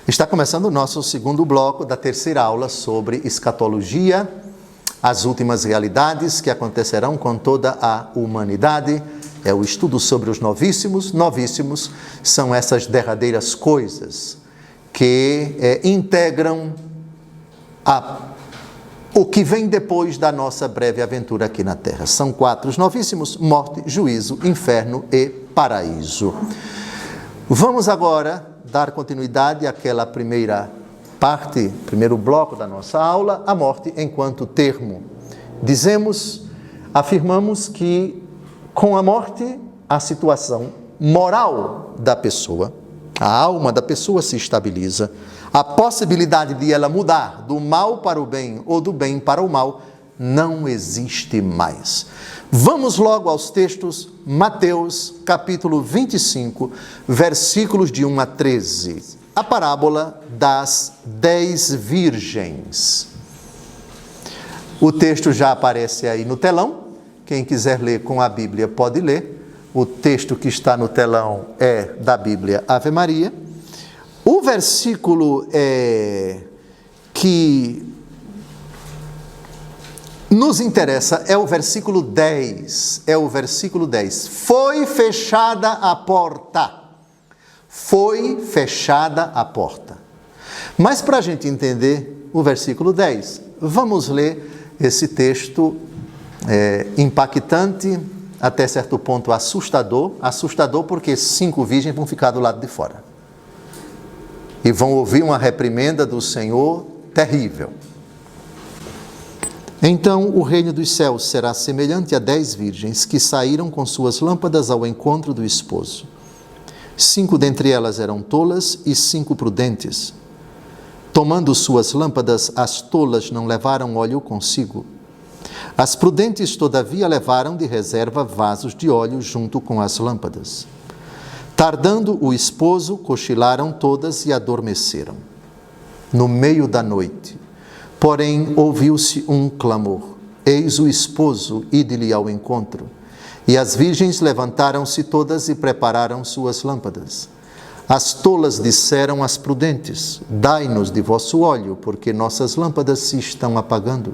Está começando o nosso segundo bloco da terceira aula sobre escatologia, as últimas realidades que acontecerão com toda a humanidade. É o estudo sobre os novíssimos. Novíssimos são essas derradeiras coisas que integram o que vem depois da nossa breve aventura aqui na Terra. São 4 os novíssimos: morte, juízo, inferno e paraíso. Vamos agora dar continuidade àquela primeira parte, primeiro bloco da nossa aula, a morte enquanto termo. Afirmamos que com a morte, a situação moral da pessoa, a alma da pessoa se estabiliza, a possibilidade de ela mudar do mal para o bem ou do bem para o mal não existe mais. Vamos logo aos textos. Mateus, capítulo 25, versículos de 1 a 13. A parábola das 10 virgens. O texto já aparece aí no telão. Quem quiser ler com a Bíblia pode ler. O texto que está no telão é da Bíblia Ave Maria. O versículo que nos interessa é o versículo 10. É o versículo 10. Foi fechada a porta. Foi fechada a porta. Mas para a gente entender o versículo 10, vamos ler esse texto impactante, até certo ponto assustador. Assustador porque 5 virgens vão ficar do lado de fora. E vão ouvir uma reprimenda do Senhor terrível. Então o reino dos céus será semelhante a 10 virgens que saíram com suas lâmpadas ao encontro do esposo. 5 dentre elas eram tolas e 5 prudentes. Tomando suas lâmpadas, as tolas não levaram óleo consigo. As prudentes, todavia, levaram de reserva vasos de óleo junto com as lâmpadas. Tardando o esposo, cochilaram todas e adormeceram. No meio da noite, porém, ouviu-se um clamor: eis o esposo, ide-lhe ao encontro. E as virgens levantaram-se todas e prepararam suas lâmpadas. As tolas disseram às prudentes: dai-nos de vosso óleo, porque nossas lâmpadas se estão apagando.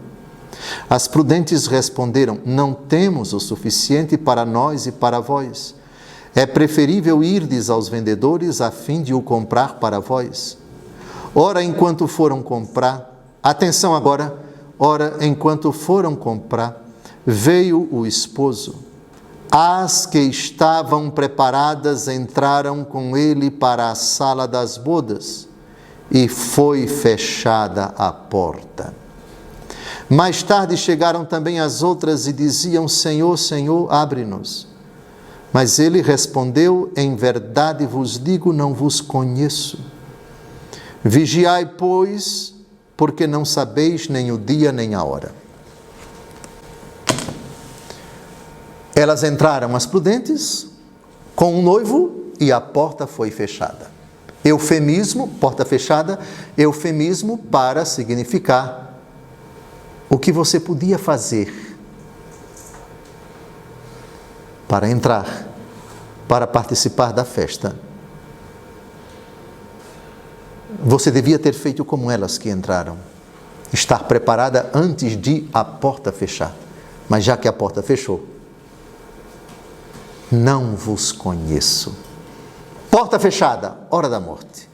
As prudentes responderam: não temos o suficiente para nós e para vós. É preferível irdes aos vendedores a fim de o comprar para vós. Ora, enquanto foram comprar, atenção agora, enquanto foram comprar, veio o esposo. As que estavam preparadas entraram com ele para a sala das bodas, e foi fechada a porta. Mais tarde chegaram também as outras e diziam: Senhor, Senhor, abre-nos. Mas ele respondeu: em verdade vos digo, não vos conheço. Vigiai, pois, porque não sabeis nem o dia nem a hora. Elas entraram, as prudentes, com um noivo, e a porta foi fechada. Eufemismo, porta fechada, eufemismo para significar o que você podia fazer para entrar, para participar da festa. Você devia ter feito como elas que entraram, estar preparada antes de a porta fechar. Mas já que a porta fechou, não vos conheço. Porta fechada, hora da morte.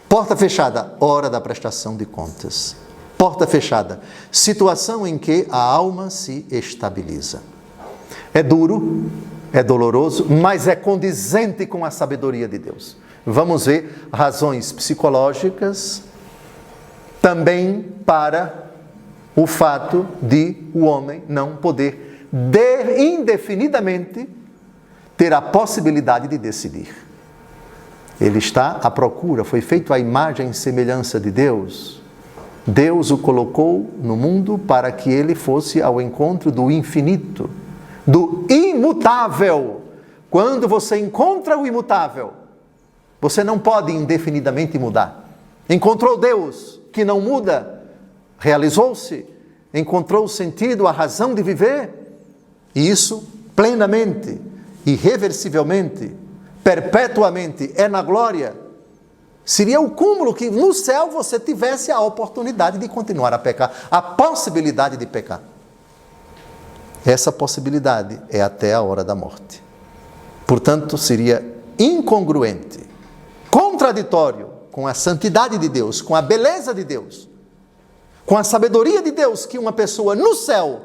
Porta fechada, hora da prestação de contas. Porta fechada, situação em que a alma se estabiliza. É duro, é doloroso, mas é condizente com a sabedoria de Deus. Vamos ver razões psicológicas também para o fato de o homem não poder indefinidamente ter a possibilidade de decidir. Ele está à procura, foi feito à imagem e semelhança de Deus. Deus o colocou no mundo para que ele fosse ao encontro do infinito, do imutável. Quando você encontra o imutável, você não pode indefinidamente mudar. Encontrou Deus, que não muda, realizou-se, encontrou o sentido, a razão de viver, e isso plenamente, irreversivelmente, perpetuamente é na glória. Seria o cúmulo que no céu você tivesse a oportunidade de continuar a pecar, a possibilidade de pecar. Essa possibilidade é até a hora da morte. Portanto, seria incongruente, contraditório com a santidade de Deus, com a beleza de Deus, com a sabedoria de Deus, que uma pessoa no céu,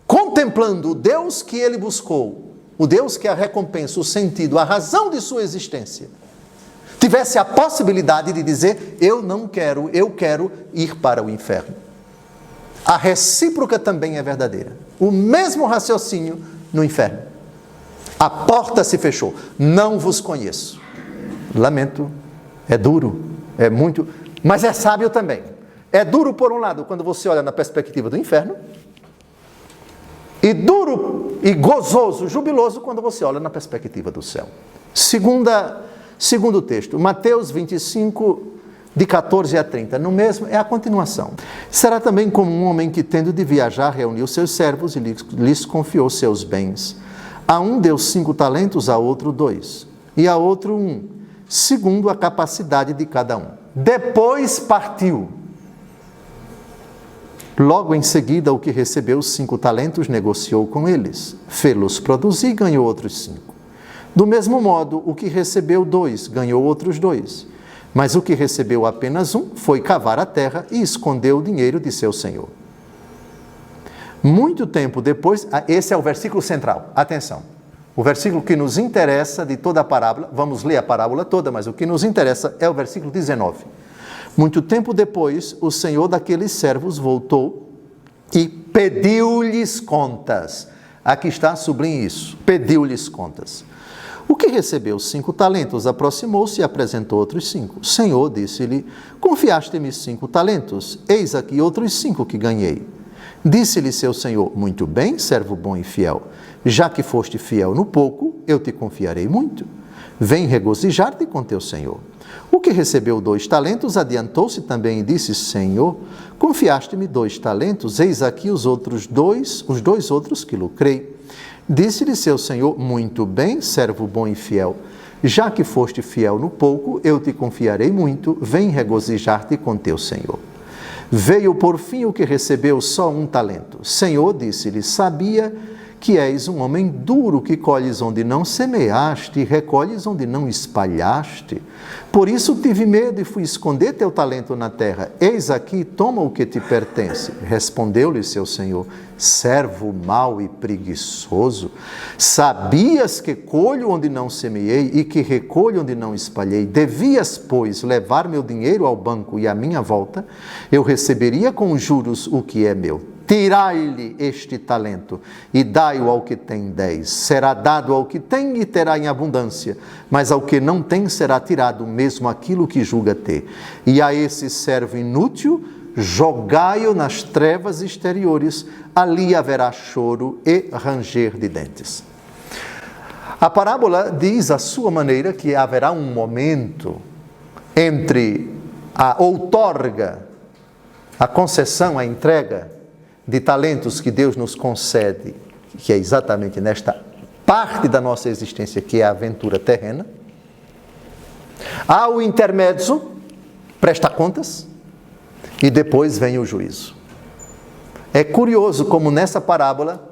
contemplando o Deus que ele buscou, o Deus que é a recompensa, o sentido, a razão de sua existência, tivesse a possibilidade de dizer, eu não quero, eu quero ir para o inferno. A recíproca também é verdadeira. O mesmo raciocínio no inferno. A porta se fechou. Não vos conheço. Lamento. É duro. É muito. Mas é sábio também. É duro, por um lado, quando você olha na perspectiva do inferno. E duro e gozoso, jubiloso, quando você olha na perspectiva do céu. Segundo texto, Mateus 25, de 14 a 30. No mesmo, é a continuação. Será também como um homem que, tendo de viajar, reuniu seus servos e lhes confiou seus bens. A um deu 5 talentos, a outro 2, e a outro 1, segundo a capacidade de cada um. Depois partiu. Logo em seguida, o que recebeu 5 talentos negociou com eles, fê-los produzir e ganhou outros 5. Do mesmo modo, o que recebeu 2 ganhou outros 2. Mas o que recebeu apenas 1 foi cavar a terra e escondeu o dinheiro de seu senhor. Muito tempo depois, esse é o versículo central, atenção, o versículo que nos interessa de toda a parábola, vamos ler a parábola toda, mas o que nos interessa é o versículo 19. Muito tempo depois, o senhor daqueles servos voltou e pediu-lhes contas. Aqui está, sublinhe isso, pediu-lhes contas. O que recebeu 5 talentos aproximou-se e apresentou outros 5. Senhor, disse-lhe, confiaste-me 5 talentos, eis aqui outros 5 que ganhei. Disse-lhe seu senhor, muito bem, servo bom e fiel, já que foste fiel no pouco, eu te confiarei muito. Vem regozijar-te com teu senhor. O que recebeu 2 talentos adiantou-se também e disse, Senhor, confiaste-me 2 talentos, eis aqui os dois outros que lucrei. Disse-lhe seu senhor, muito bem, servo bom e fiel, já que foste fiel no pouco, eu te confiarei muito, vem regozijar-te com teu senhor. Veio por fim o que recebeu só 1 talento. Senhor, disse-lhe, sabia que és um homem duro, que colhes onde não semeaste e recolhes onde não espalhaste. Por isso tive medo e fui esconder teu talento na terra. Eis aqui, toma o que te pertence. Respondeu-lhe seu senhor, servo mau e preguiçoso, sabias que colho onde não semeei e que recolho onde não espalhei. Devias, pois, levar meu dinheiro ao banco e à minha volta, eu receberia com juros o que é meu. Tirai-lhe este talento e dai-o ao que tem 10. Será dado ao que tem e terá em abundância, mas ao que não tem será tirado mesmo aquilo que julga ter. E a esse servo inútil, jogai-o nas trevas exteriores, ali haverá choro e ranger de dentes. A parábola diz à sua maneira que haverá um momento entre a outorga, a concessão, a entrega de talentos que Deus nos concede, que é exatamente nesta parte da nossa existência, que é a aventura terrena. Há o intermédio, presta contas, e depois vem o juízo. É curioso como nessa parábola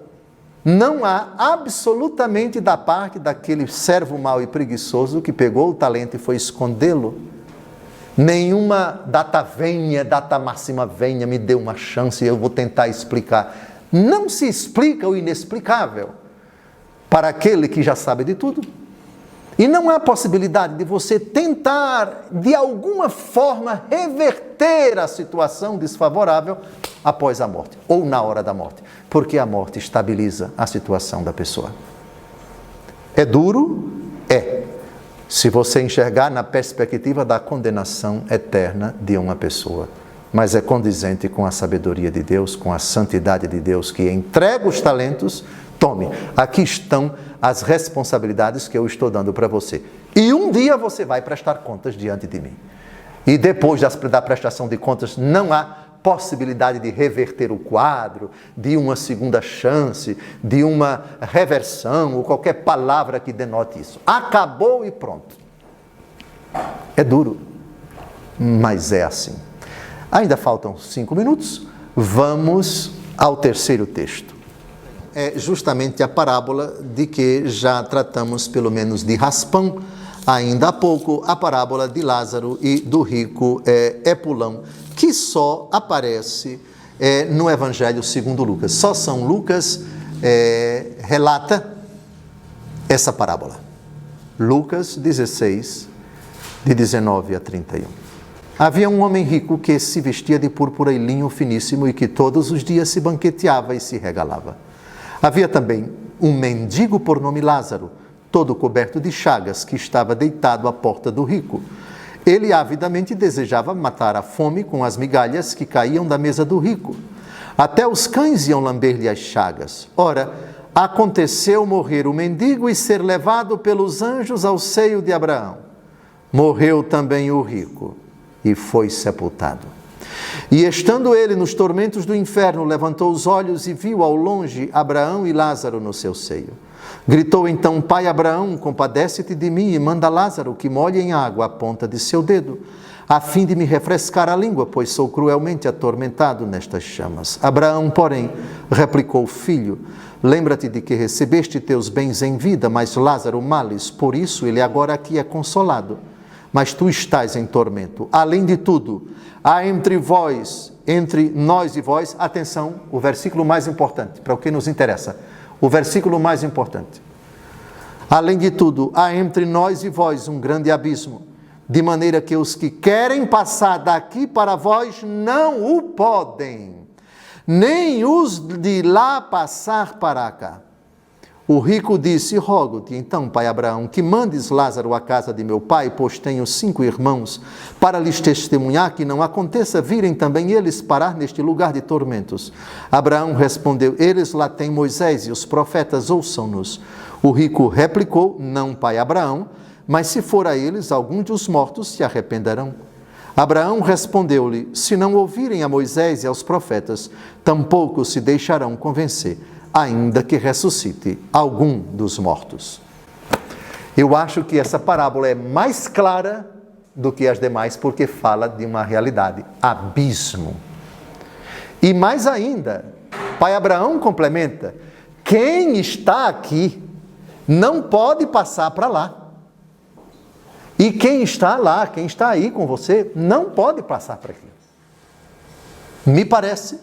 não há absolutamente da parte daquele servo mau e preguiçoso que pegou o talento e foi escondê-lo, nenhuma data máxima venha, me dê uma chance e eu vou tentar explicar. Não se explica o inexplicável para aquele que já sabe de tudo. E não há possibilidade de você tentar, de alguma forma, reverter a situação desfavorável após a morte, ou na hora da morte, porque a morte estabiliza a situação da pessoa. É duro? É. Se você enxergar na perspectiva da condenação eterna de uma pessoa. Mas é condizente com a sabedoria de Deus, com a santidade de Deus, que entrega os talentos. Tome, aqui estão as responsabilidades que eu estou dando para você. E um dia você vai prestar contas diante de mim. E depois da prestação de contas, não há possibilidade de reverter o quadro, de uma segunda chance, de uma reversão, ou qualquer palavra que denote isso. Acabou e pronto. É duro, mas é assim. Ainda faltam 5 minutos, vamos ao terceiro texto. É justamente a parábola de que já tratamos, pelo menos de raspão, ainda há pouco, a parábola de Lázaro e do rico Epulão, que só aparece no Evangelho segundo Lucas. Só São Lucas relata essa parábola. Lucas 16, de 19 a 31. Havia um homem rico que se vestia de púrpura e linho finíssimo e que todos os dias se banqueteava e se regalava. Havia também um mendigo por nome Lázaro, todo coberto de chagas, que estava deitado à porta do rico. Ele avidamente desejava matar a fome com as migalhas que caíam da mesa do rico. Até os cães iam lamber-lhe as chagas. Ora, aconteceu morrer o mendigo e ser levado pelos anjos ao seio de Abraão. Morreu também o rico e foi sepultado. E estando ele nos tormentos do inferno, levantou os olhos e viu ao longe Abraão e Lázaro no seu seio. Gritou então: Pai Abraão, compadece-te de mim e manda Lázaro que molhe em água a ponta de seu dedo, a fim de me refrescar a língua, pois sou cruelmente atormentado nestas chamas. Abraão, porém, replicou: Filho, lembra-te de que recebeste teus bens em vida, mas Lázaro males, por isso ele agora aqui é consolado, mas tu estás em tormento. Além de tudo, há entre nós e vós, atenção, o versículo mais importante, para o que nos interessa, o versículo mais importante. Além de tudo, há entre nós e vós um grande abismo, de maneira que os que querem passar daqui para vós não o podem, nem os de lá passar para cá. O rico disse: Rogo-te, então, pai Abraão, que mandes Lázaro à casa de meu pai, pois tenho 5 irmãos, para lhes testemunhar que não aconteça virem também eles parar neste lugar de tormentos. Abraão respondeu: Eles lá têm Moisés e os profetas, ouçam-nos. O rico replicou: Não, pai Abraão, mas se for a eles, alguns dos mortos se arrependerão. Abraão respondeu-lhe: Se não ouvirem a Moisés e aos profetas, tampouco se deixarão convencer, ainda que ressuscite algum dos mortos. Eu acho que essa parábola é mais clara do que as demais, porque fala de uma realidade: abismo. E mais ainda, pai Abraão complementa: quem está aqui não pode passar para lá. E quem está lá, quem está aí com você, não pode passar para aqui. Me parece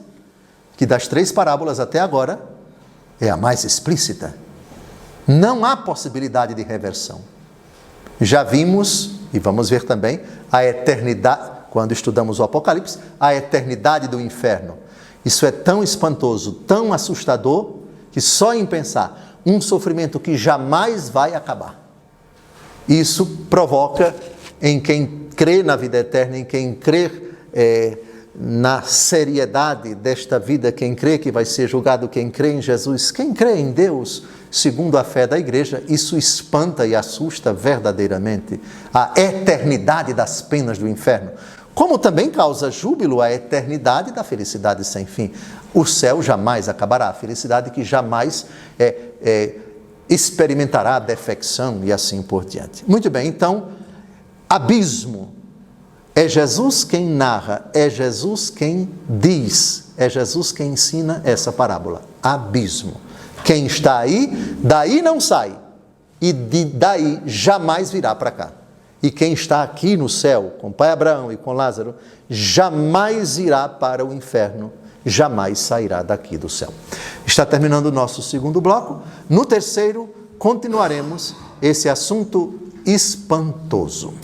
que das 3 parábolas até agora, é a mais explícita. Não há possibilidade de reversão. Já vimos, e vamos ver também, a eternidade, quando estudamos o Apocalipse, a eternidade do inferno. Isso é tão espantoso, tão assustador, que só em pensar, um sofrimento que jamais vai acabar. Isso provoca em quem crê na vida eterna, em quem crê na seriedade desta vida, quem crê que vai ser julgado, quem crê em Jesus, quem crê em Deus, segundo a fé da igreja, isso espanta e assusta verdadeiramente. A eternidade das penas do inferno, como também causa júbilo a eternidade da felicidade sem fim. O céu jamais acabará, a felicidade que jamais experimentará a defecção e assim por diante. Muito bem, então, abismo. É Jesus quem narra, é Jesus quem diz, é Jesus quem ensina essa parábola. Abismo. Quem está aí, daí não sai, e daí jamais virá para cá. E quem está aqui no céu, com o pai Abraão e com Lázaro, jamais irá para o inferno, jamais sairá daqui do céu. Está terminando o nosso segundo bloco. No terceiro, continuaremos esse assunto espantoso.